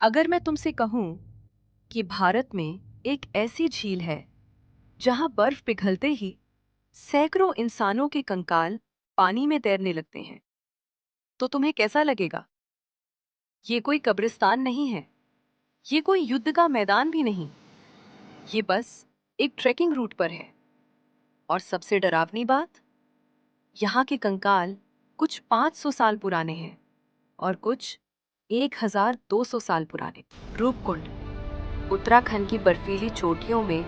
अगर मैं तुमसे कहूं कि भारत में एक ऐसी झील है जहां बर्फ पिघलते ही सैकड़ों इंसानों के कंकाल पानी में तैरने लगते हैं, तो तुम्हें कैसा लगेगा? ये कोई कब्रिस्तान नहीं है, ये कोई युद्ध का मैदान भी नहीं, ये बस एक ट्रेकिंग रूट पर है। और सबसे डरावनी बात, यहाँ के कंकाल कुछ 500 साल पुराने हैं और कुछ 1200 साल पुराने। रूपकुंड उत्तराखंड की बर्फीली चोटियों में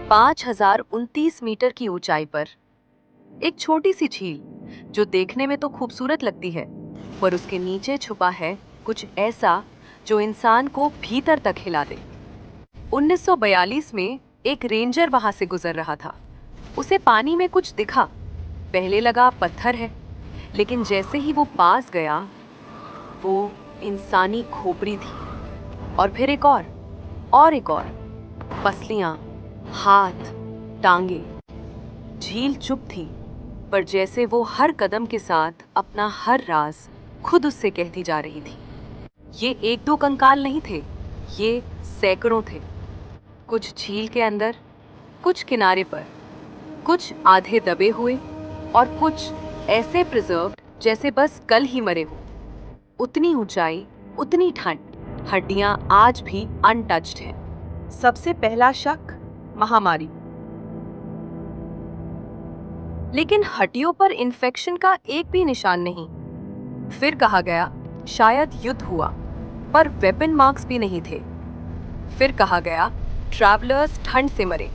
5029 मीटर की ऊंचाई पर एक छोटी सी झील जो देखने में तो खूबसूरत लगती है, पर उसके नीचे छुपा है कुछ ऐसा जो इंसान को भीतर तक हिला दे। 1942 में एक रेंजर वहां से गुजर रहा था। उसे पानी में कुछ दिखा। पहले लगा पत्थर है, लेकिन जैसे ही वो पास गया, वो इंसानी खोपड़ी थी। और फिर एक और एक और, पसलियां, हाथ, टांगे। झील चुप थी, पर जैसे वो हर कदम के साथ अपना हर राज खुद उससे कहती जा रही थी। ये एक दो कंकाल नहीं थे, ये सैकड़ों थे। कुछ झील के अंदर, कुछ किनारे पर, कुछ आधे दबे हुए और कुछ ऐसे प्रिजर्व्ड जैसे बस कल ही मरे हो। उतनी ऊंचाई, उतनी ठंड, हड्डियां आज भी अनटच्ड हैं। सबसे पहला शक, महामारी। लेकिन हड्डियों पर इन्फेक्शन का एक भी निशान नहीं। फिर कहा गया शायद युद्ध हुआ, पर वेपन मार्क्स भी नहीं थे। फिर कहा गया ट्रैवलर्स ठंड से मरे।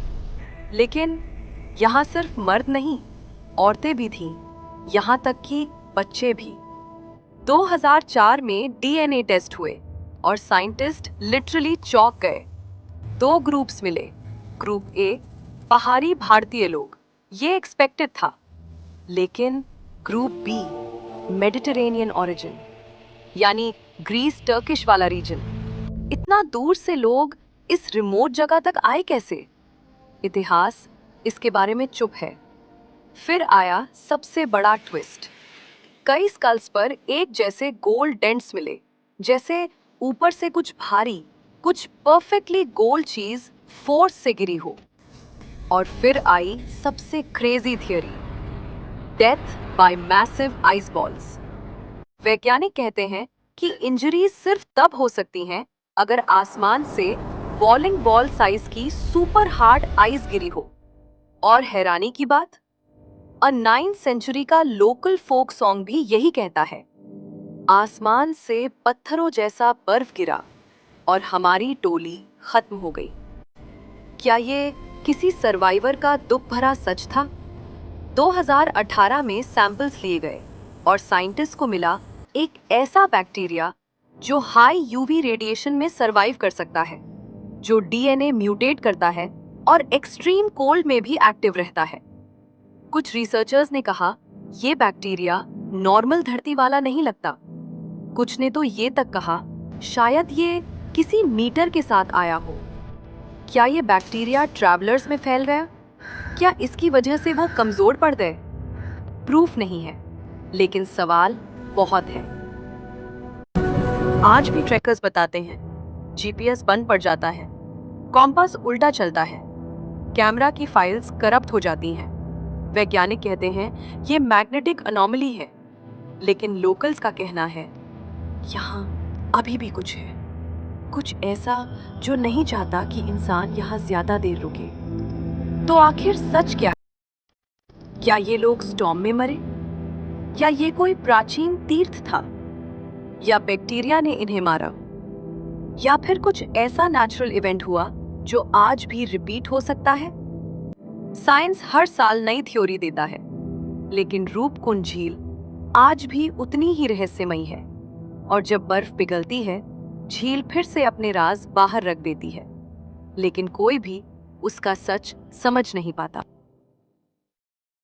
लेकिन यहाँ सिर्फ मर्द नहीं, औरतें भी थीं, यहाँ तक कि बच्चे भी। 2004 में डीएनए टेस्ट हुए और साइंटिस्ट लिटरली चौंक गए। 2 ग्रुप्स मिले। ग्रुप ए, पहाड़ी भारतीय लोग, ये एक्सपेक्टेड था। लेकिन ग्रुप बी, मेडिटरेनियन ओरिजिन, यानी ग्रीस टर्किश वाला रीजन। इतना दूर से लोग इस रिमोट जगह तक आए कैसे? इतिहास इसके बारे में चुप है। फिर आया सबसे बड़ा ट्विस्ट। कई स्कल्स पर एक जैसे गोल्ड डेंट्स मिले, जैसे ऊपर से कुछ भारी, कुछ परफेक्टली गोल्ड चीज फोर्स से गिरी हो। और फिर आई सबसे crazy theory, death by massive ice balls. वैज्ञानिक कहते हैं कि इंजरी सिर्फ तब हो सकती हैं अगर आसमान से बॉलिंग बॉल साइज की सुपर हार्ड आइस गिरी हो। और हैरानी की बात, 9th सेंचुरी का लोकल फोक सॉन्ग भी यही कहता है, आसमान से पत्थरों जैसा बर्फ गिरा और हमारी टोली खत्म हो गई। क्या ये किसी सर्वाइवर का दुख भरा सच था? 2018 में सैंपल्स लिए गए और साइंटिस्ट को मिला एक ऐसा बैक्टीरिया जो हाई यूवी रेडिएशन में सरवाइव कर सकता है, जो डीएनए म्यूटेट करता है और एक्सट्रीम कोल्ड में भी एक्टिव रहता है। कुछ रिसर्चर्स ने कहा ये बैक्टीरिया नॉर्मल धरती वाला नहीं लगता। कुछ ने तो ये तक कहा शायद ये किसी मीटर के साथ आया हो। क्या ये बैक्टीरिया ट्रैवलर्स में फैल गया? क्या इसकी वजह से वो कमजोर पड़ गए? प्रूफ नहीं है, लेकिन सवाल बहुत है। आज भी ट्रैकर्स बताते हैं जीपीएस बंद पड़ जाता है, कॉम्पास उल्टा चलता है, कैमरा की फाइल्स करप्ट हो जाती हैं। वैज्ञानिक कहते हैं ये मैग्नेटिक अनोमली है, लेकिन लोकल्स का कहना है यहाँ अभी भी कुछ है, कुछ ऐसा जो नहीं चाहता कि इंसान यहाँ ज्यादा देर रुके। तो आखिर सच क्या है? क्या ये लोग स्टॉर्म में मरे, या ये कोई प्राचीन तीर्थ था, या बैक्टीरिया ने इन्हें मारा, या फिर कुछ ऐसा नेचुरल इवेंट हुआ जो आज भी रिपीट हो सकता है? साइंस हर साल नई थ्योरी देता है, लेकिन रूपकुंड झील आज भी उतनी ही रहस्यमयी है। और जब बर्फ पिघलती है, झील फिर से अपने राज बाहर रख देती है, लेकिन कोई भी उसका सच समझ नहीं पाता।